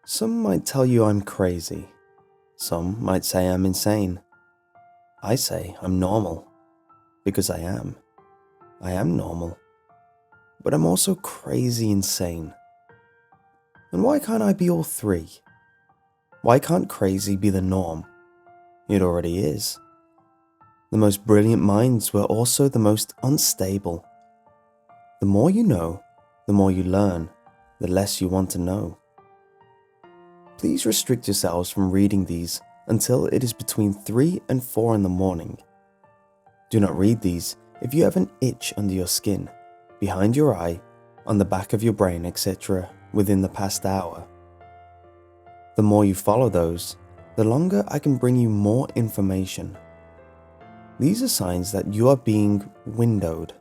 Some might tell you I'm crazy. Some might say I'm insane. I say I'm normal, because I am. I am normal. But I'm also crazy insane. And why can't I be all three? Why can't crazy be the norm? It already is. The most brilliant minds were also the most unstable. The more you know, the more you learn, the less you want to know. Please restrict yourselves from reading these until it is between 3 and 4 in the morning. Do not read these if you have an itch under your skin, behind your eye, on the back of your brain, etc. within the past hour. The more you follow those, the longer I can bring you more information. These are signs that you are being windowed.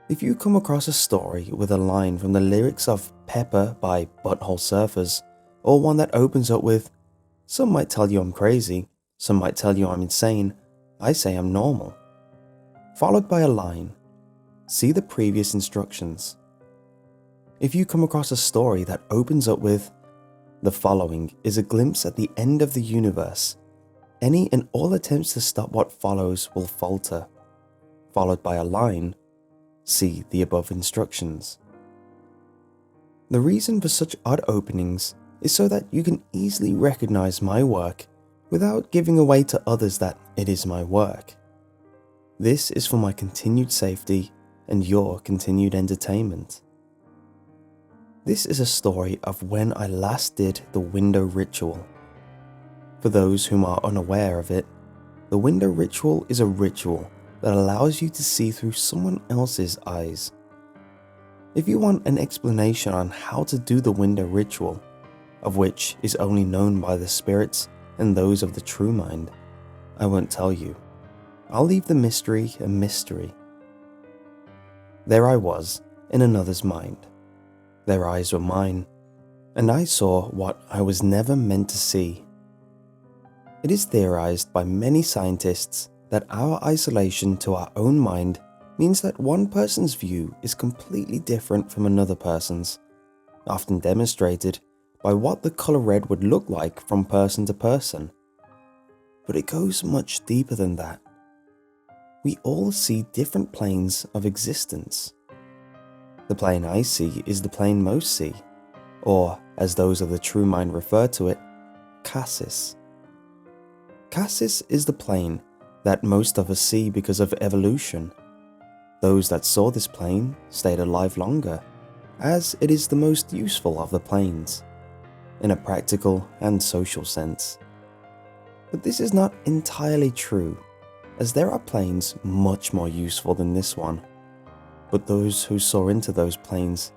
If you come across a story with a line from the lyrics of Pepper by Butthole Surfers, or one that opens up with, "Some might tell you I'm crazy, some might tell you I'm insane, I say I'm normal," followed by a line, see the previous instructions. If you come across a story that opens up with, "The following is a glimpse at the end of the universe. Any and all attempts to stop what follows will falter," followed by a line, see the above instructions. The reason for such odd openings is so that you can easily recognize my work without giving away to others that it is my work. This is for my continued safety and your continued entertainment. This is a story of when I last did the window ritual. For those whom are unaware of it, the window ritual is a ritual that allows you to see through someone else's eyes. If you want an explanation on how to do the window ritual, of which is only known by the spirits and those of the true mind, I won't tell you. I'll leave the mystery a mystery. There I was, in another's mind. Their eyes were mine, and I saw what I was never meant to see. It is theorized by many scientists that our isolation to our own mind means that one person's view is completely different from another person's, often demonstrated by what the color red would look like from person to person. But it goes much deeper than that. We all see different planes of existence. The plane I see is the plane most see, or as those of the true mind refer to it, Cassis. Cassis is the plane that most of us see because of evolution. Those that saw this plane stayed alive longer, as it is the most useful of the planes, in a practical and social sense. But this is not entirely true, as there are planes much more useful than this one. But those who saw into those planes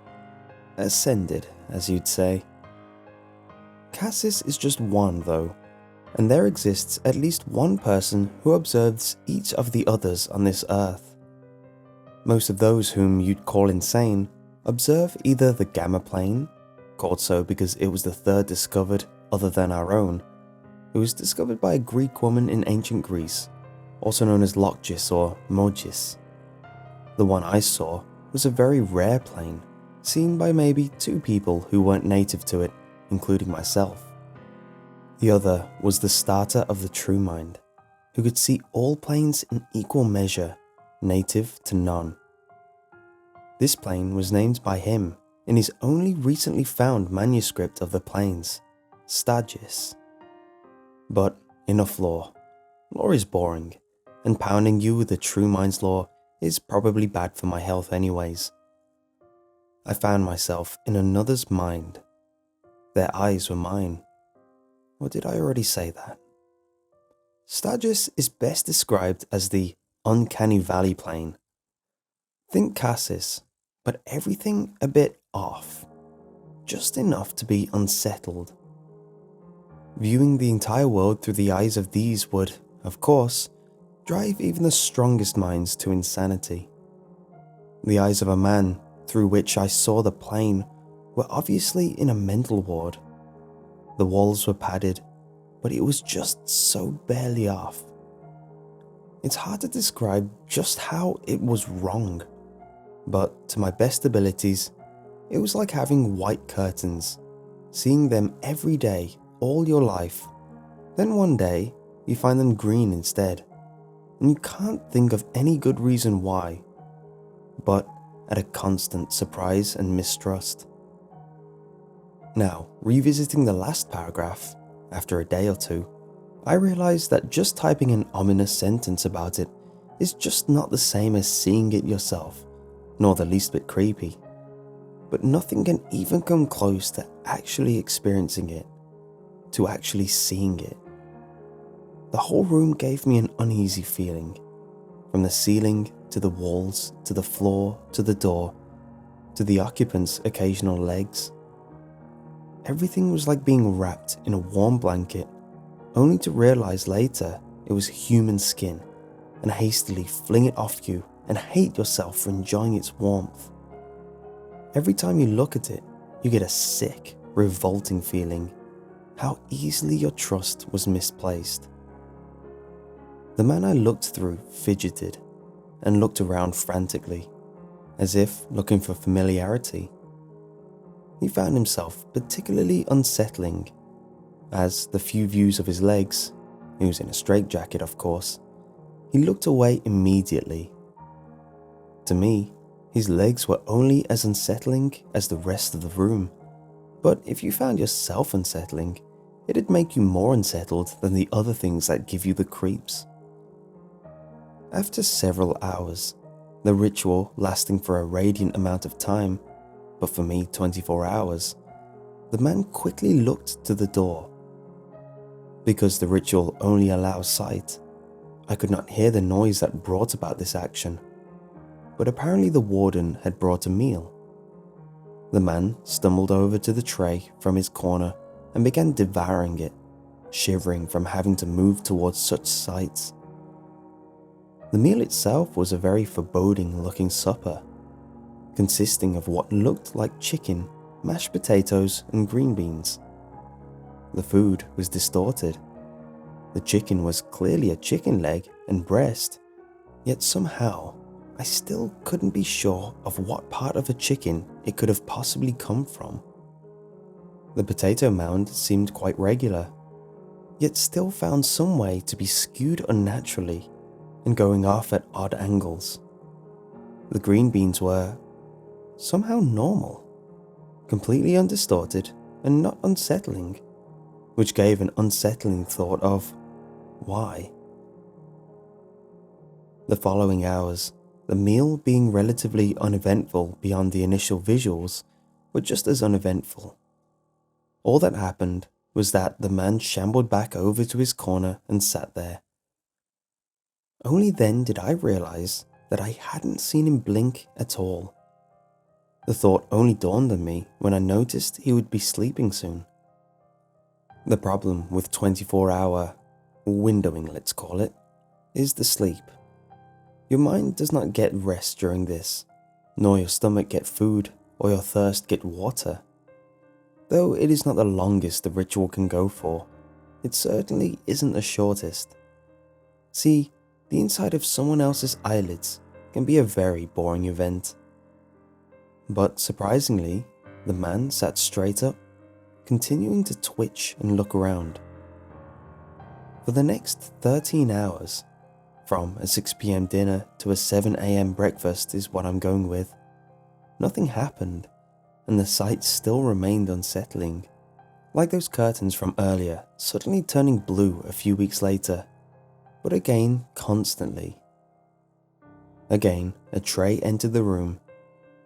ascended, as you'd say. Cassis is just one though, and there exists at least one person who observes each of the others on this earth. Most of those whom you'd call insane observe either the gamma plane, called so because it was the third discovered other than our own. It was discovered by a Greek woman in ancient Greece, also known as Lockgis or Mogis. The one I saw was a very rare plane, seen by maybe 2 people who weren't native to it, including myself. The other was the starter of the true mind, who could see all planes in equal measure, native to none. This plane was named by him in his only recently found manuscript of the planes, Stagis. But enough lore. Lore is boring, and pounding you with the true mind's lore is probably bad for my health anyways. I found myself in another's mind. Their eyes were mine. Or did I already say that? Stagis is best described as the uncanny valley plane. Think Cassis, but everything a bit off. Just enough to be unsettled. Viewing the entire world through the eyes of these would, of course, drive even the strongest minds to insanity. The eyes of a man through which I saw the plane were obviously in a mental ward. The walls were padded, but it was just so barely off. It's hard to describe just how it was wrong, but to my best abilities, it was like having white curtains, seeing them every day, all your life. Then one day, you find them green instead, and you can't think of any good reason why, but at a constant surprise and mistrust. Now, revisiting the last paragraph, after a day or two, I realized that just typing an ominous sentence about it is just not the same as seeing it yourself, nor the least bit creepy. But nothing can even come close to actually experiencing it, to actually seeing it. The whole room gave me an uneasy feeling, from the ceiling to the walls, to the floor, to the door, to the occupants' occasional legs. Everything was like being wrapped in a warm blanket, only to realize later it was human skin, and hastily fling it off you and hate yourself for enjoying its warmth. Every time you look at it, you get a sick, revolting feeling, how easily your trust was misplaced. The man I looked through fidgeted and looked around frantically, as if looking for familiarity. He found himself particularly unsettling, as the few views of his legs, he was in a straitjacket of course, he looked away immediately. To me, his legs were only as unsettling as the rest of the room, but if you found yourself unsettling, it'd make you more unsettled than the other things that give you the creeps. After several hours, the ritual lasting for a radiant amount of time, but for me 24 hours, the man quickly looked to the door. Because the ritual only allows sight, I could not hear the noise that brought about this action, but apparently the warden had brought a meal. The man stumbled over to the tray from his corner and began devouring it, shivering from having to move towards such sights. The meal itself was a very foreboding-looking supper, consisting of what looked like chicken, mashed potatoes, and green beans. The food was distorted. The chicken was clearly a chicken leg and breast, yet somehow I still couldn't be sure of what part of a chicken it could have possibly come from. The potato mound seemed quite regular, yet still found some way to be skewed unnaturally and going off at odd angles. The green beans were somehow normal, completely undistorted and not unsettling, which gave an unsettling thought of why. The following hours, the meal being relatively uneventful beyond the initial visuals, were just as uneventful. All that happened was that the man shambled back over to his corner and sat there. Only then did I realize that I hadn't seen him blink at all. The thought only dawned on me when I noticed he would be sleeping soon. The problem with 24-hour windowing, let's call it, is the sleep. Your mind does not get rest during this, nor your stomach get food or your thirst get water. Though it is not the longest the ritual can go for, it certainly isn't the shortest. See, the inside of someone else's eyelids can be a very boring event. But surprisingly, the man sat straight up, continuing to twitch and look around. For the next 13 hours, from a 6 p.m. dinner to a 7 a.m. breakfast is what I'm going with, nothing happened, and the sight still remained unsettling, like those curtains from earlier suddenly turning blue a few weeks later, but again constantly. Again, a tray entered the room,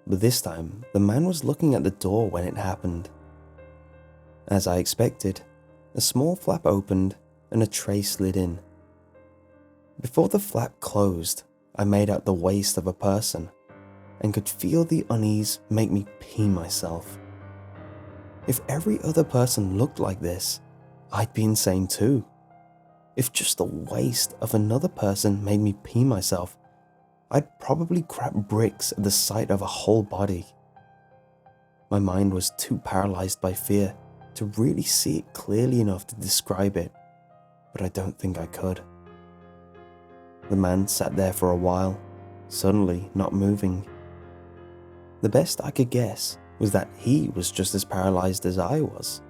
but this time the man was looking at the door when it happened. As I expected, a small flap opened and a tray slid in. Before the flap closed, I made out the waist of a person and could feel the unease make me pee myself. If every other person looked like this, I'd be insane too. If just the waist of another person made me pee myself, I'd probably crap bricks at the sight of a whole body. My mind was too paralyzed by fear to really see it clearly enough to describe it, but I don't think I could. The man sat there for a while, suddenly not moving. The best I could guess was that he was just as paralyzed as I was,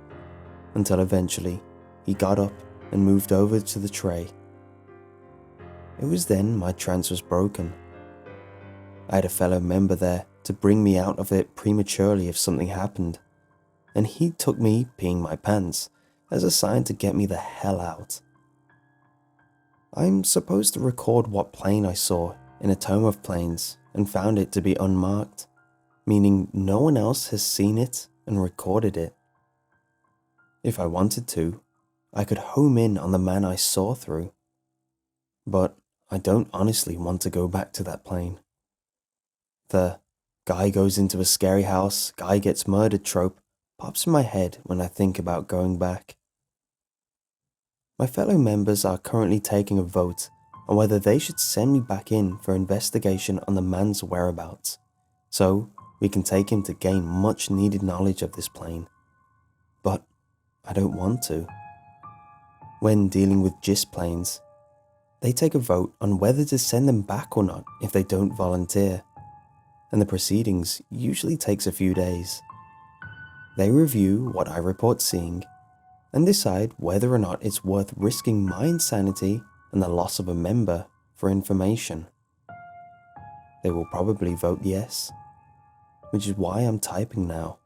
until eventually he got up and moved over to the tray. It was then my trance was broken. I had a fellow member there to bring me out of it prematurely if something happened, and he took me peeing my pants as a sign to get me the hell out. I'm supposed to record what plane I saw in a tome of planes and found it to be unmarked, meaning no one else has seen it and recorded it. If I wanted to, I could home in on the man I saw through, but I don't honestly want to go back to that plane. The guy goes into a scary house, guy gets murdered trope pops in my head when I think about going back. My fellow members are currently taking a vote on whether they should send me back in for investigation on the man's whereabouts, so we can take him to gain much needed knowledge of this plane. But I don't want to. When dealing with GIST planes, they take a vote on whether to send them back or not if they don't volunteer, and the proceedings usually takes a few days. They review what I report seeing and decide whether or not it's worth risking my insanity and the loss of a member for information. They will probably vote yes, which is why I'm typing now.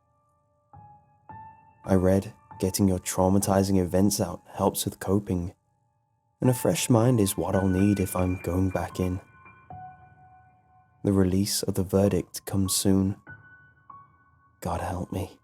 I read getting your traumatizing events out helps with coping, and a fresh mind is what I'll need if I'm going back in. The release of the verdict comes soon. God help me.